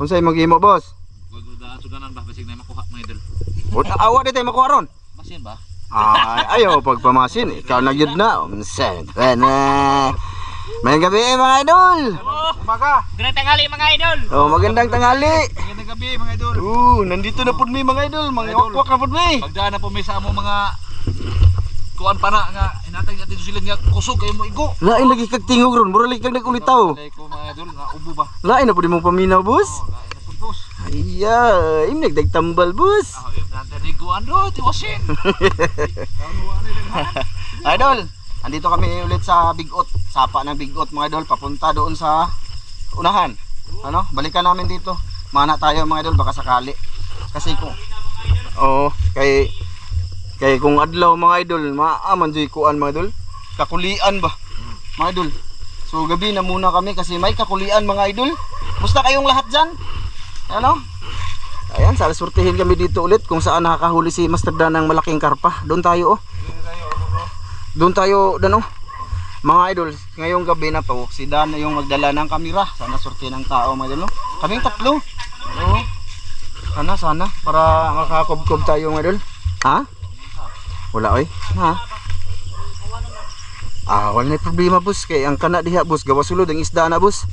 Unsay maghimo, boss? Wag da suganan ba basig na makuha mga idol. Awa di tayo makuha ron. Masin ba? Ay, ayaw pagpamasin. Ikaw na yun na. Unsay. May gabi mga idol. Umaga. Magandang tanghali mga idol. Oh, magandang tanghali. Magandang gabi mga idol. Nandito na pud mi mga idol. Mga wakwak na pud mi. Pagdaan na po may sa among mga kuan pa na nga inatag natin susilan nga kusog kayo mo igo. Lain lagi kag tingog ron. Mura lagi kag nagulitaw. Dai ko mga idol nga ubo ba. Lain na pud imong paminaw, boss. Lain na po boss. Iya, imnig dagtambal, boss. Yun nandiyan ni Guan do tiwasin. Idol, andito kami ulit sa Bigot. Sapa ng Bigot mga idol, papunta doon sa unahan. Ano? Balikan namin dito. Mana tayo mga idol, baka sakali. Kasi kung kay kung adlaw mga idol, maaman joy kuan mga idol. Kakulian ba? Mga idol. So gabi na muna kami kasi may kakulian mga idol. Musta kayong lahat diyan? Ano? Ayan, sasurtihin kami dito ulit kung saan nakakahuli si Master Dan ng malaking karpa. Doon tayo Doon tayo Mga idol, ngayong gabi na to, si Dan yung magdala ng kamera. Sana surtihin ng tao mga idol, no? Kaming tatlo. Oo. Sana para makakubkob tayo mga idol. Ha? Wala oy. Ha? Wala na problema boss, kay ang kana diha boss, gawa sulod ang isda na boss.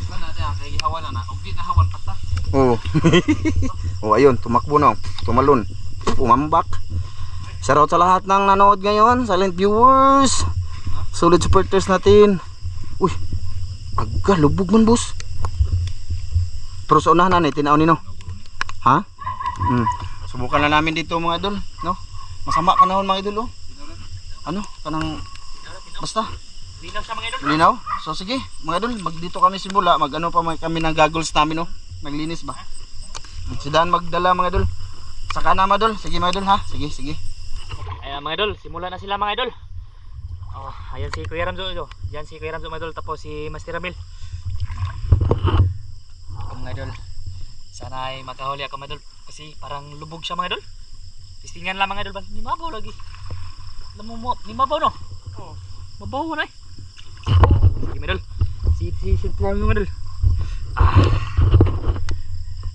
Sana diha kay gihawan na ug di na hawan pata. Oo. Ayun, tumakbo na, tumalon, umambak. Shoutout sa lahat ng nanood ngayon, silent viewers, solid supporters natin. Uy, aga, lubog man boss. Pero sa unahan na tinaw nino. Ha? Subukan na namin dito mga idol, no? Masama panahon mga idol, oh. Ano, kanang basta Linaw sa mga idol. linaw. So sige, mga idol, dito kami simula, kami ng goggles namin, oh. Naglinis ba? Si Dan magdala mga idol. Saka na mga idol, sige mga idol ha. Sige. Ayan mga idol, simula na sila mga idol. Ayan si Kuya Ramzo. Yan si Kuya Ramzo mga idol, tapos si Master Ramil. Mga idol, sana ay makahuli ako mga idol. Kasi parang lubog siya mga idol. Tistingan lang mga idol ba? Ni mabaw lagi. Alam mo, ni mabaw no? Oo. Mabaw na eh. Sige mga idol. Si plan mga idol.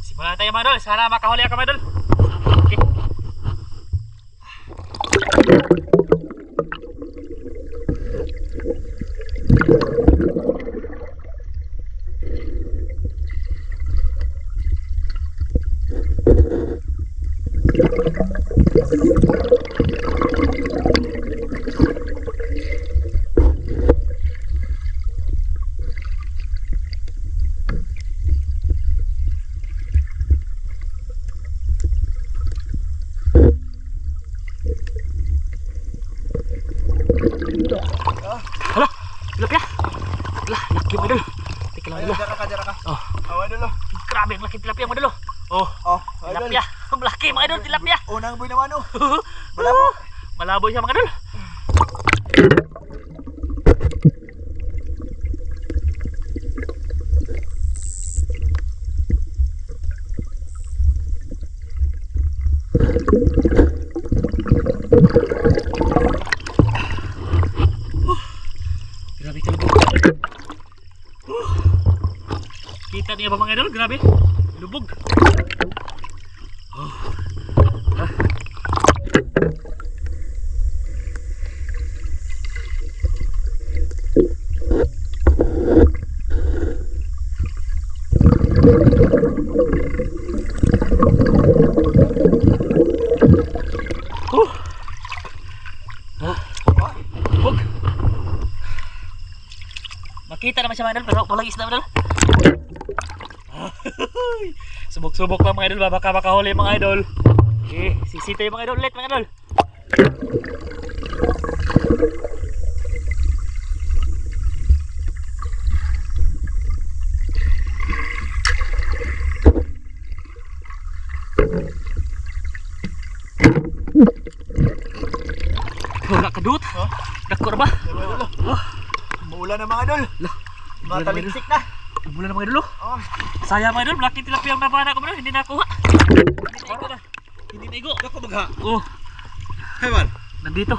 Simula na tayo mga idol. Sana makahuli ako mga idol. Okay. Tilapia. Laki mga idol. Teka lang idol. Jara ka. Oh. Idol. Grabe ang laki tilapia mga idol. Tilapia. Malaki mga idol, tilapia. Unang boy naman oh. Malabo siya mga idol. Grabe ka lubog. Kita niya ba mga idol? Grabe. Lubog. Lubog. Makita naman siya mga idol, pero walang isda mga idol. Subok-subok lang mga idol, baka makahuli mga idol. Okay, sisito yung mga idol ulit mga idol. Wala kadut. Dakor ba? Maulan na mga idol. Mataliksik na. Umulan na mga idol. Sayang mga idol, black tilapia ang nabana ko mga idol, hindi nakuha. Hindi na igo. Dako bagha. Oh, Hey man. nandito.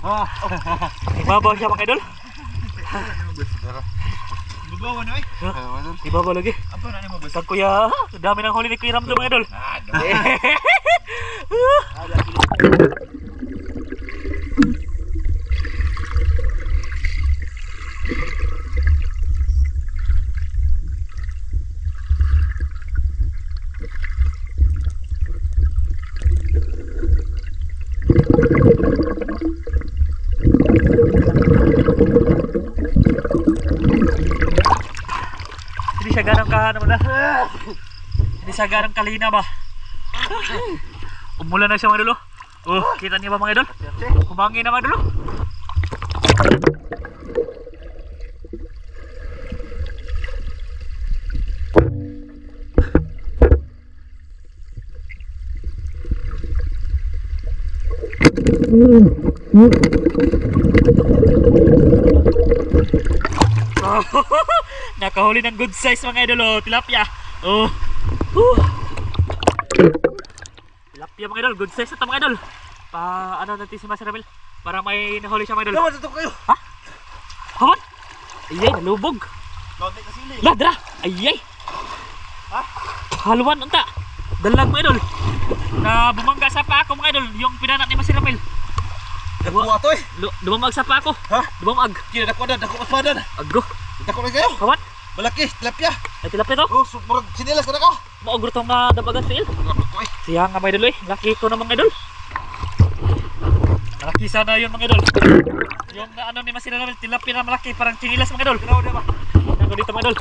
Ibabaw siya mga idol. Babawan na Ibabaw lagi. Apa na ni mo bus? Kag kuya, dami ng huli ni Kuya Ramdo mga idol. Hindi siya ganang kahana mo na. Hindi siya ganang kalina ba? Umulan na siya mga idol. Oh, kita niyo ba mga idol? Humangin na mga idol. Nakahuli ng good size mga idol, oh, tilapia. Oh. Tilapia mga idol, good size ito mga idol. Pa ano natin si Master Ramil para may nahuli siya mga idol. Dapat ito kayo. Ha? Haman? Ayay, nalubog. Konti kasi li. Ladra! Ayay! Ha? Haluan unta. Dalag mga idol. Na bumangga sa pa ako mga idol, yung pinanat ni Master Ramil. Dako ato eh. Lumamag sa pa ako. Ha? Lumamag. Kira dako mas padan. Aggo. Dako na kayo. Haman? Malaki, tilapia. Ay tilapia to. Oh, super sinilas ka na ka. Maugro tong na dabagan fail. Grabe to eh. Siya nga mga idol eh. Laki ko na mga idol. Malaki sana yun mga idol. Yung na ano ni Masira namin, tilapia na malaki, parang chinilas mga idol. Grabe ba? Tingnan ko dito mga idol.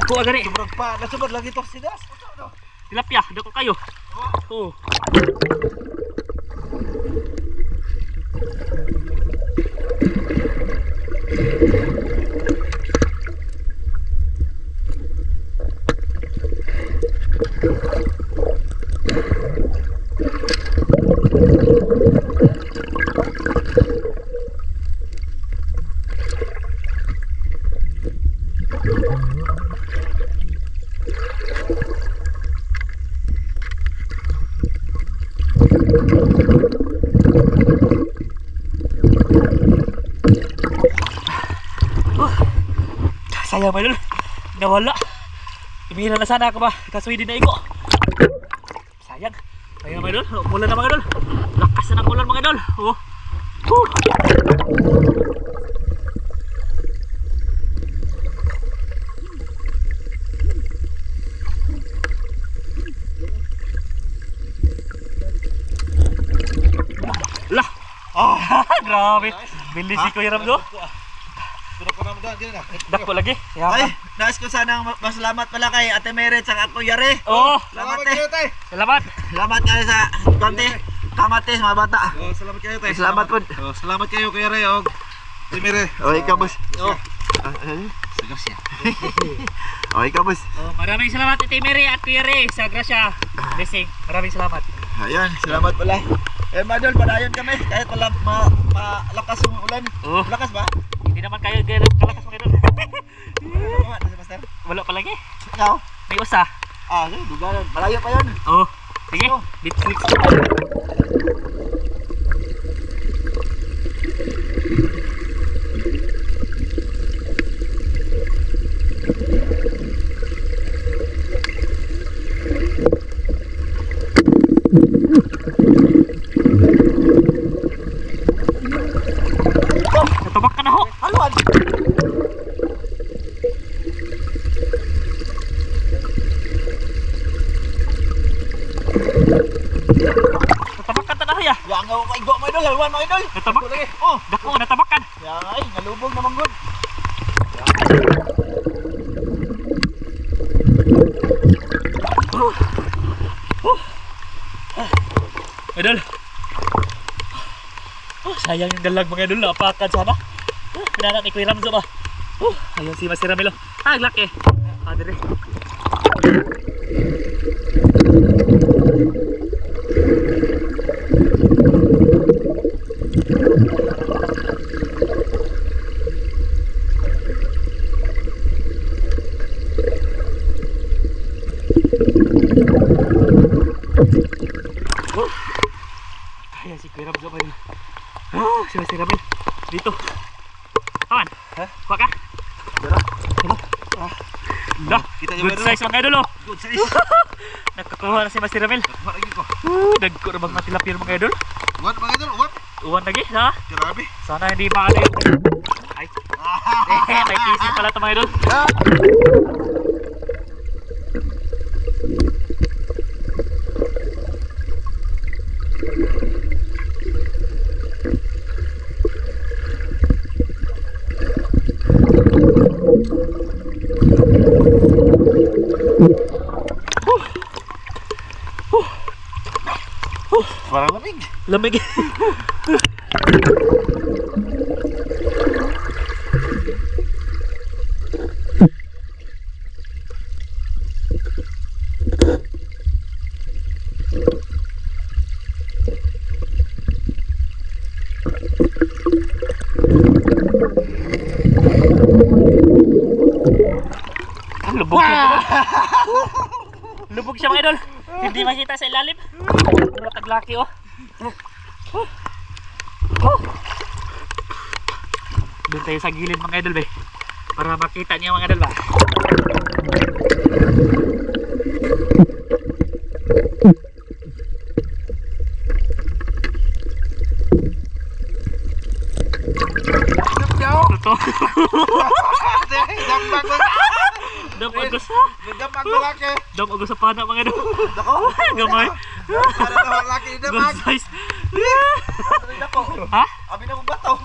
Ako agari. Sobrang pa, nasubad lagi to sidas. Tilapia, dako kayo. Oh. Sayang mga idol, nawala. Tumira na sana ako ba, kaso hindi na iko. Sayang, sayang mga idol, umulan na mga idol. Lakas na ng ulan mga idol. Oh. Lah, grabe. Bilis si Kuya Ramdo. Pero ko naman doon, na. Dako lagi. Ay, nais ko sanang masalamat pala kay Ate Mary at ako Yare. Oh, Salamat eh. salamat. Salamat kayo sa konti. Kamatis mga bata. Oh, salamat kayo tayo. Salamat po. Oh, salamat kayo Kuya Ray og Timire. Oh, ikaw boss. Oh. Sigos ya. Oh, ikaw boss. Oh, maraming salamat Ate Mary at Kuya Ray sa grasya. Blessing. Maraming salamat. Ayan, salamat pala. Eh, Madol, padayon kami kahit wala malakas yung ulan. Oh. Lakas ba? Hindi naman kayo kalakas mga idol. Master? Wala pa lagi. Ikaw? May usa. Ah, sige, dugalan. Malayo pa yun. Oh, sige. Oh. Bitflix. Oh, natubak ka na ho. Haluan! Natabakan ta na ya. Yang nga kay go mga idol, halwan mga idol. Natabak. lagi. Oh, Dako natabakan. yang ay nalubog na manggod. Idol. Sayang yung dalag mga idol, napakan sana. Pinanat ni Kuya Ramzo ba? Ayun si Master Ramilo. Laki. Dire. Ayan si Kuya Ramzo ba yun? Si Master Ramil. Dito. Aman. Kuha ka. Dah, Kita nyo good ba size mga idol oh. Good size. Nakakuha na si Master Ramil. Lagi ko. Dagko na bang matilapir mga idol? What mga idol? What? Uwan lagi ha? Grabe. Sana hindi maala yung... Ay. May kising pala ito mga idol. Parang lamig. Lamig. Lubog siya. Lubog siya mga idol. Hindi makita sa ilalim. Puro taglaki oh. Doon tayo sa gilid mga idol ba. Para makita niyo mga idol ba. Totoo. Dampak ko. Dam agos. Dampak ko laki. Dam agos sa pana mga idol. Dako. Gamay. Para daw laki Good dampak. size. Dako. Ha? Abi na mo bataw.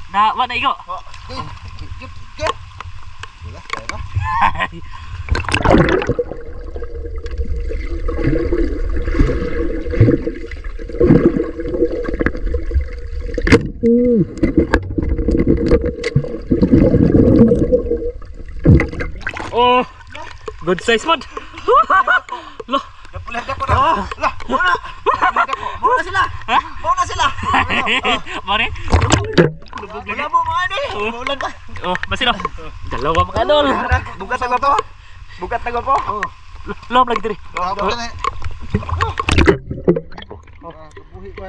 Na, wa na ikaw. Wala, kaya na. Oh, good size mod. Loh, Dapulah dako na. Lah, muna. Dapulah dako. Muna sila. Muna sila. mare. Lubog Wala lagi. mo mga idol. Umulan pa. Oh, masino. Dalawa mga idol. Bugat na po. Bugat na po. Lom lagi diri. Dapulah na. Kabuhi ko.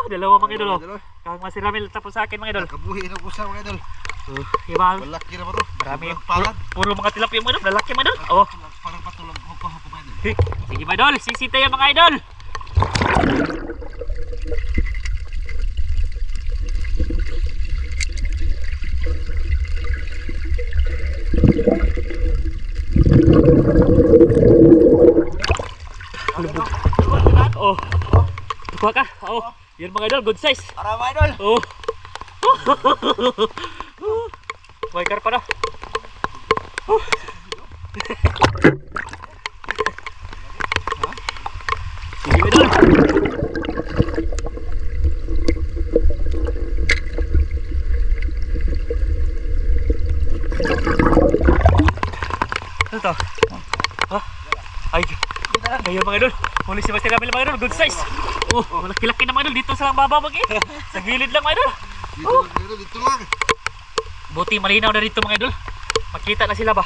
Dalawa mga idol. Oh. Kang Master Ramil tapos sa akin mga idol. Kabuhi na ko sa mga idol. Iba. Malaki na ba to? Marami. Palad. Puro mga tilapia mga idol. Lalaki mga idol. Oh. Parang patulang hoko-hoko pa idol. Sige mga idol. Sisita yan mga idol. Lubog. Oh. Kuha ka. Oh. Yan mga idol. Good size. Para mga idol. Oh. May karpa na. Sige ba doon? Ano to? Ha? Ay, ayun mga idol. Huli si Master Ramil mga idol. Good size. Oh, malaki-laki na mga idol. Dito sa baba mag Sa gilid lang mga idol. Dito lang. Buti malinaw na dito mga idol. Makita na sila ba?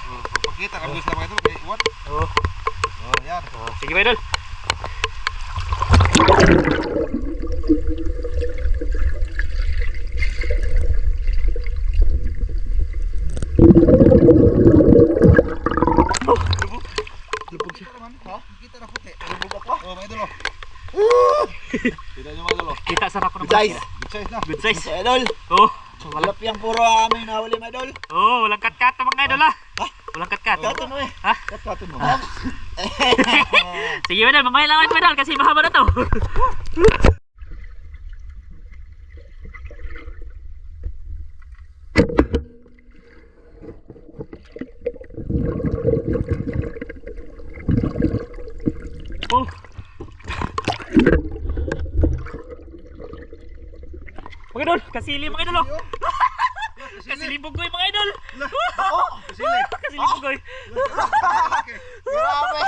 Pakita kami sa mga idol. Kay what? Oo. Oh, yan. Sige mga idol. Lubog siya naman. Ha? Kita na puti. Lubog ako. Oh, mga idol. Oh. Kita nyo mga idol. Kita sarap ng Good size. Good size na. Good size. Mga idol. Oh. Malap yang puro amin nahuli mga idol. Oh, walang kat-kat mga idol ah. Walang kat-kat. Katon mo eh. Ha? Katon mo. Sige madol, mamaya lang ulit madol kasi mahaba na to. Oh. Mga idol, kasili mga idol oh. Kasili bugoy mga idol. Sili. Kasili bugoy. Grabe.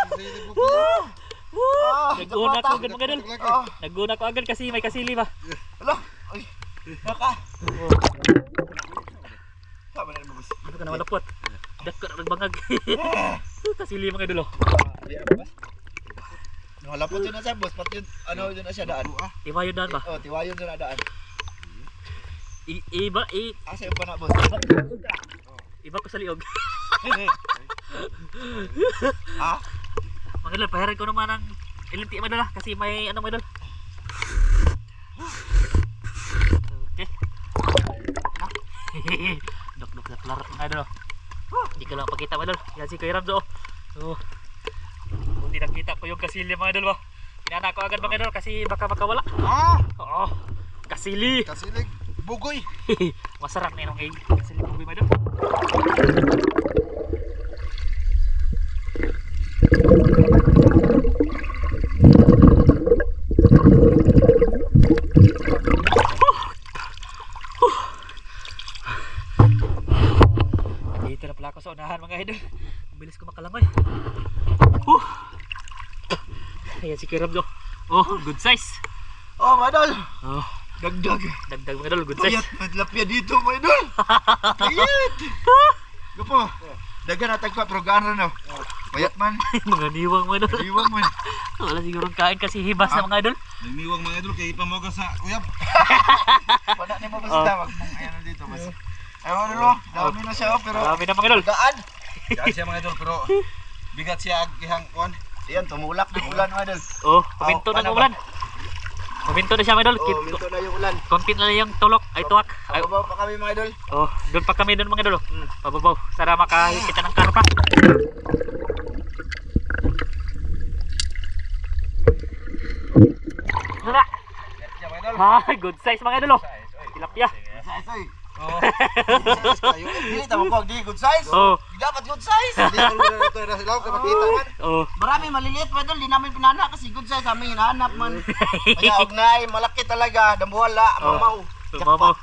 Naguna ko agad mga idol. Naguna ko agad kasi may kasili ba. Alo. Ay. Naka. Tama na mo boss. Ano ka na malapot. Dako na nagbangag. Kasili mga idol oh. Nalapot yun na siya boss, pati yun, ano yun na siya daan. Iba yun daan ba? Oh, tiwayon yun na daan. Asa yung pa na boss. Iba ko sa liog. Ha? Mga idol, pahirin ko naman ng ilinti mga idol kasi may ano mga idol. Okay. Dok na klarat mga idol. Hindi ka lang pakita mga idol. Yan si Kuya Ramzo. Oh. Hindi nakita ko yung kasili mga idol ba. Pinana ko agad mga idol kasi baka makawala. Oo. Kasili. Kasilig. Bugoy. Masarap na yung egg. Kasili bugoy mga idol. Dito na pala ako sa unahan mga idol. Ang bilis ko makalangoy. Ayan si Kuya Ramzo. Oh, good size. Oh, madol. Oh, Dagdag. dagdag mga idol, good size. Payat, madlapya dito, madol. Payat. Gapo. Dagan na tagpa, pero gano'n na. Payat man. Mga niwang mga idol. Iwang man. Wala sigurong kain kasi hibas na mga idol. Namiwang mga idol kay ipamoga sa uyab. Pada ni mo basta, wag mong ayan dito. Ayaw ano, dami na siya, pero Marami na mga idol. gaan. Yan siya mga idol pero bigat siya ihang kuan. Ayan, tumulak ng ulan, madol. Oh, paminto na ng ulan. Paminto na siya mga idol. Oh, minto na yung ulan. Konti na lang yung tulok. Ay, tuwak. Ay, Pababaw pa kami, mga idol. oh, doon pa kami doon mga idol. Pababaw. Sana makahikita ng karpa. Nara! Yan siya mga idol. Ha, good size mga idol. Oh. Tilapia. Size, oy. Oh. Good size kayo. Dili tamo ko, di good size. Oh, Dapat good size. Hindi ko na ito na sila kapakita man. oh. Marami maliliit, madol. Di namin pinana kasi good size kami hinahanap man. Kaya ugnay, malaki talaga. Dambuhala, mamaw. Mamaw.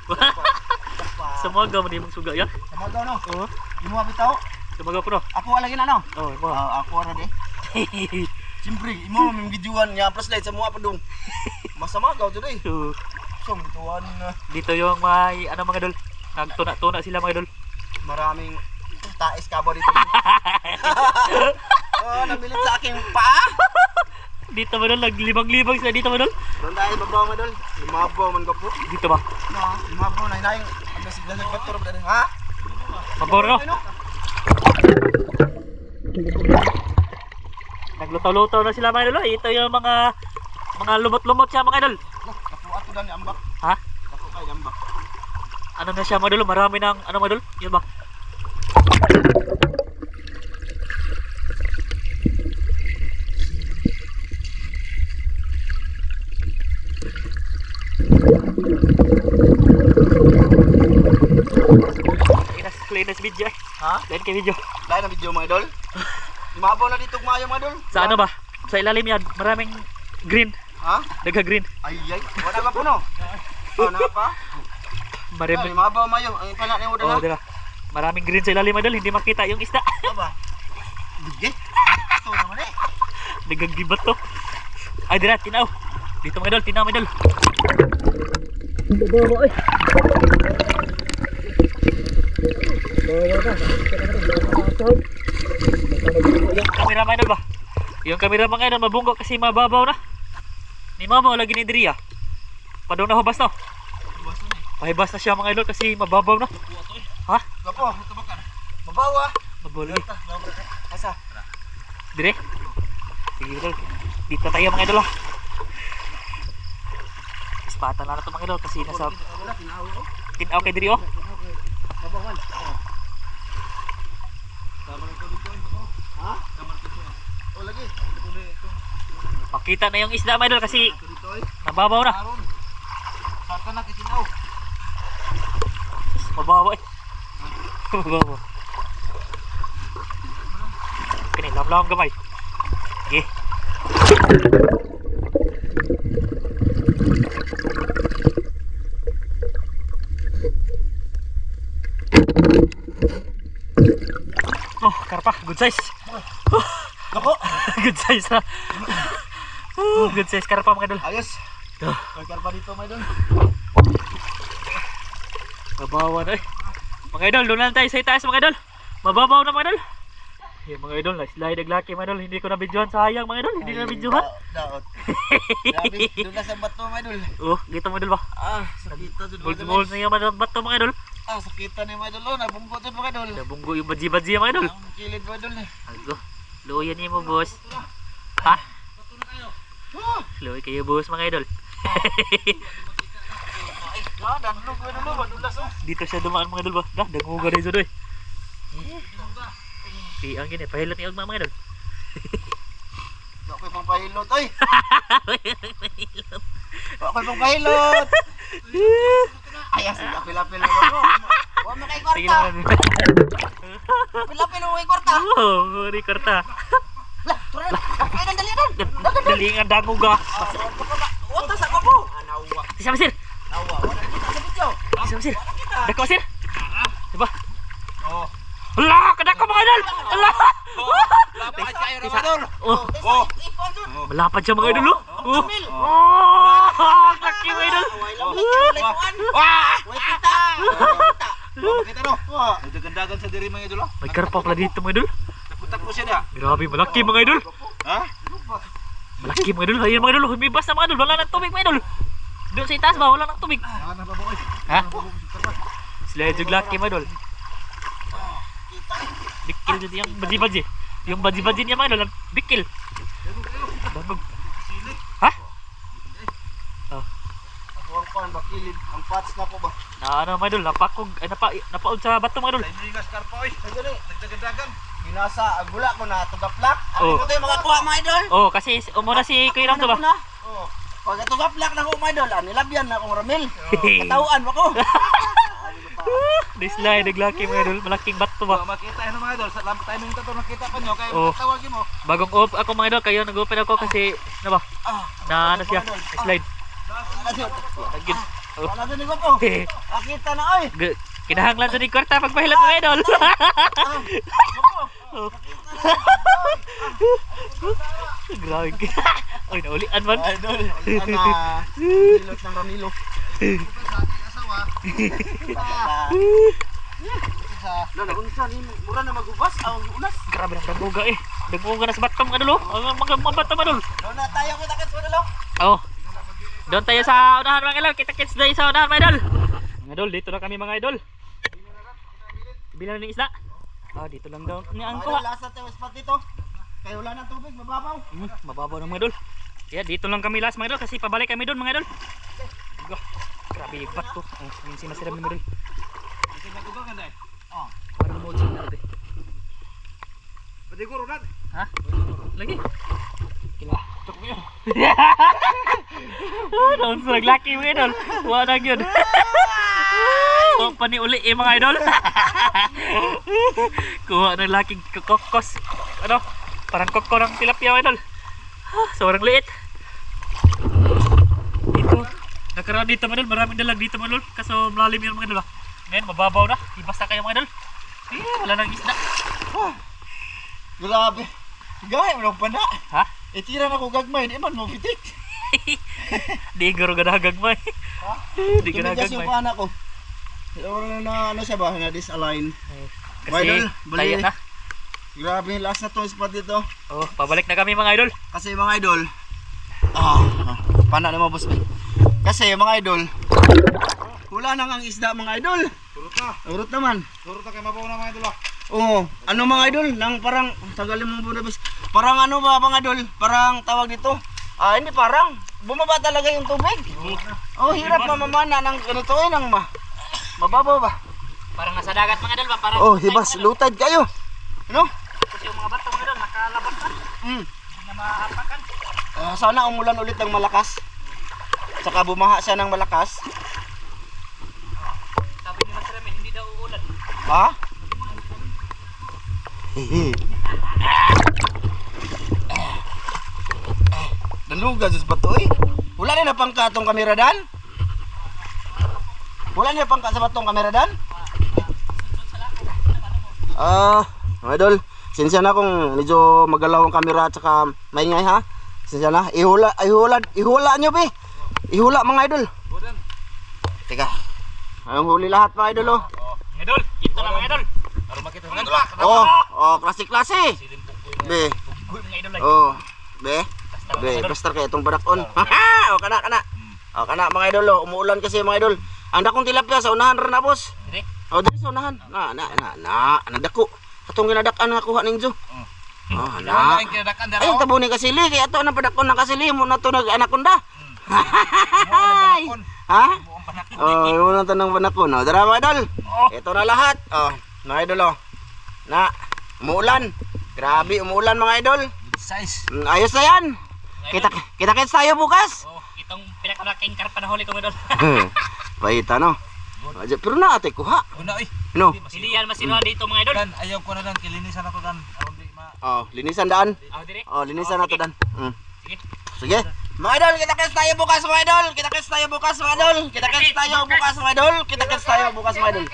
Sumagaw mo di mong suga yan. Sumagaw no. Oh, Di mo bitaw. sumagaw po no. Ako wala gina no. Oh, mo. Ako ra de. Siyempre, imo mong gijuan niya plus light sa mga padung. Masamagaw today. So, Song bituan na. dito yung may ano mga idol. Nagtuna-tuna sila mga idol. Maraming tais kabo dito. Oh, namilit sa aking paa. Dito mga idol, naglibang-libang sila dito mga idol. Doon tayo babaw mo dol. Lumabaw man ko po. Dito ba? Na, lumabaw na hinayang. Ang sigla bator ba ha? Mabor no? Naglutaw-lutaw na sila mga idol. Ito yung mga lumot-lumot siya mga idol. Ako ato dan ambak. Ha? Ako kay ambak. Ano na siya mga idol? Marami ng ano mga idol? Yun ba? Linas video eh. Ha? Lain kay video. Lain ang video mga idol. Lumabaw na dito kumayo mga idol. Sa ano ba? Sa ilalim yan, maraming green. Ha? Nagka-green. Ay ay. Wala ba po no? Oh, na pa? Maraming. Lumabaw mayo. Ang pala ni mo Oh, dala. diba? Maraming green sa ilalim idol, hindi makita yung isda. Ano ba? Bigay. Ito naman eh. Nagagibat to. Ay, dira, tinaw. Dito mga idol, tinaw mga idol. Bawa eh. Yung kamera mga idol ba? Yung kamera mga idol, mabunggo kasi mababaw na. Ni mama, wala gini diri ah. Padong na hubas na. Pahibas na siya mga idol kasi mababaw na. Ha? Gapo. Mabawa. Mabaw lagi. Asa? Dire? Sige idol. Dito tayo mga idol ah. Ispatan na ito mga idol kasi nasa Wala tinaw ko. tinaw kay diri oh. Mabawan. Ha? O lagi Makita na yung isda mga idol kasi Dito ay. nababaw na. Aron. Saka na kitinaw. Mababaw eh. Mababaw. Kini, lam-lam gamay. Sige. Oh, karpa, good size. Ako. Good size na. Good size karpa mga idol. Ayos. Oh, Pagkar pa dito, may doon. mababaw na eh. Mga idol, doon lang tayo sa itaas mga idol. Mababaw na mga idol. Yung mga idol, slide naglaki mga idol. Hindi ko na videohan, sayang mga idol. Hindi ko na videohan. Daot. Grabe, doon na sa bato, may doon. Oh, dito mga idol ba? Ah, sakita doon. Gold na yung mga bato mga idol. Ah, sakita ni may doon. Nabungkot doon, mga doon. Nabunggo yung badji-badji mga idol. Ang kilid, mga doon. Ago, luyan niyo mo boss. Ha? Luy kayo boss mga idol. Ah, danlog, mga doon. Madulas, oh. Dito siya dumaan mga idol ba? Dah, danguga rin siya doy. Ang gini, pahilot niyo mga idol. Ako yung pangpahilot, ay. Ako yung pangpahilot. Ay, asig ako pilapil na ako. Huwag mo kay Sige kwarta. naman. Pilapil mo kay kwarta. Oh, rekorta. Lah, turin. Ay, nandali doon. Dali nga danguga. Utos ako po. Anawa. Isa masir. Nawa. Wala kita sa video. Isa masir. Dako masir. Diba? Oh. Ala, kadako mga idol. Ala. Lapad kayo, Ramadol. Oh, Oh. malapad siya mga idol. Oh. Oh, laki mga idol. Wah! Wait kita. Kita no. Nagdagandagan sa diri mga idol. May karpa pala dito mga idol. Naputak mo siya da. Grabe, malaki mga idol. Ha? Malaki mga idol. Ayun mga idol, humibas na mga idol. Wala nang tubig mga idol. Doon sa itaas ba, wala nang tubig. Ano ba boy? Ha? Sila yung laki mga idol. Bikil dito yung badji-badji. Yung badji-badji niya mga idol, bikil. Danog. Ha? Oh. Ako ang pan bakilid. Ang pats na po ba? Na ano mga idol, napakog, ay napaod sa bato mga idol. Ay ningas karpa oy. Nagdagandagan. Binasa ang gula ko na tugaplak. Oh. Ano ko tayo makakuha mga idol? Oh, kasi umuna si Kuya Ram to ba? Oh. Pag tugaplak na ko mga idol, nilabyan na akong ramil. Katawaan ba ko? Dislay, naglaki mga idol, malaking bato ba? Makita ano mga idol, sa timing to nakita pa nyo kaya Oh. tawagin mo. Bagong off ako mga idol, kayo nag-open ako kasi, ano ba? Ah. Na ano siya, slide. Agin. Oh. Wala din ko po. Nakita na ay. Kinahanglan sa ni kwarta pagpahilat mga idol. Oh. Grabe. Oy, naulian man. Idol, ana milot ng Ramilo. Lola, unsa ni mura na magubas ang unas. Grabe ng daguga eh. Daguga na sa bato mga idol. Ang mga bato mga idol. Lola, tayo ko takas mo dalo. Oh. Doon tayo sa unahan mga idol. Kita-kits tayo sa unahan mga idol. Mga idol, dito na kami mga idol. Bilang ng isda. Ah, dito lang daw. Ni ang kuha. Lasa tayo spot dito. Kaya wala nang tubig, mababaw. Mababaw ng mga idol. Yeah, dito lang kami last mga idol kasi pabalik kami doon mga idol. Go. Grabe bato. Oh, yung sinasiram ni mga idol. Kasi nagubang ganda eh. Oh. Parang mo sa natin. Pwede ko runat. Ha? Lagi. Kila. Tok mo yun. Doon sa naglaki mga idol. Wala yun. Huwag pa ni uli mga idol. Kuha ng laking kokos. Ano? Parang koko ng tilapia mga idol. Sobrang liit. Dito. Nakaroon dito mga idol. Maraming dalag dito mga idol. Kaso malalim yun mga idol. Ngayon mababaw na. Ibas na kayo mga idol. Wala nang isda. Grabe. Gaya mo pa na. Ha? Itira na ko gagmay, di man mo pitik. Di garo ganahagagmay. Ha? Di Tumigas yung ganahagagmay. pana ko. Na ano siya ba? Na disalign. Kasi Idol, bali. tayo na. Grabe, last na tong spot dito. Oh, pabalik na kami mga idol. Kasi mga idol, pana na mo boss. Kasi mga idol, wala nang ang isda mga idol. Urot na. Urot naman. Urot na kay mabaw na mga idol. Oo, ano mga idol, nang parang tagalin mo muna boss. Parang ano ba mga idol? Parang tawag dito. Hindi parang bumaba talaga yung tubig. Oh, hirap mamamana ng ganito eh nang mababaw ba? Parang nasa dagat mga idol ba? Parang Oh, hibas lutad kayo. Ano? Kasi yung mga bato mga idol nakalabas na. maapakan. Sana umulan ulit ng malakas. Saka bumaha siya ng malakas. Sabi ni Master Ramin, hindi daw uulan. Ha? Daluga sa batoy. Wala na pangka tong kamera dan? Wala na pangka sa batong kamera dan? Mga idol, sinsya na kung medyo magalaw ang kamera at saka maingay ha. Sinsya na, ihula nyo be. Ihula mga idol. Teka, ang huli lahat mga idol oh. Mga idol, ito na mga idol. Para makita mga idol ah. Klase-klase. Be, Bugoy mga idol. be, basta kaya itong barakon. Haha, kana mga idol oh. Umuulan kasi mga idol. Ang dakong tilapia sa unahan rin na boss. Dire. Dito sa unahan. Nadako. Atong ginadak-an nga kuha ninyo. Wala kang kinadakan dara. Ay, tabo ni kasili. Kaya ito na padakon ng kasili. Mo na ito nag-anakonda. Ha? Yun ang tanong panakon. Dara mga idol. Ito na lahat. Mga idol na, umuulan. Grabe, umuulan mga idol. Size. Ayos na yan. Kita-kits tayo bukas. Oh, itong pinakamalaking karpa na huli ko mga idol. Baita no. Pero na ate kuha. Una oy. No. Hindi yan masinuhan dito mga idol. Dan ayaw ko na dan kilinisan ako dan. Aron di ma. Linisan daan. Dire. Linisan na to dan. Sige. Sige. Mga idol, kita-kits tayo bukas mga idol. Kita-kits tayo bukas mga idol. Kita-kits tayo bukas mga idol. Kita-kits tayo bukas mga idol.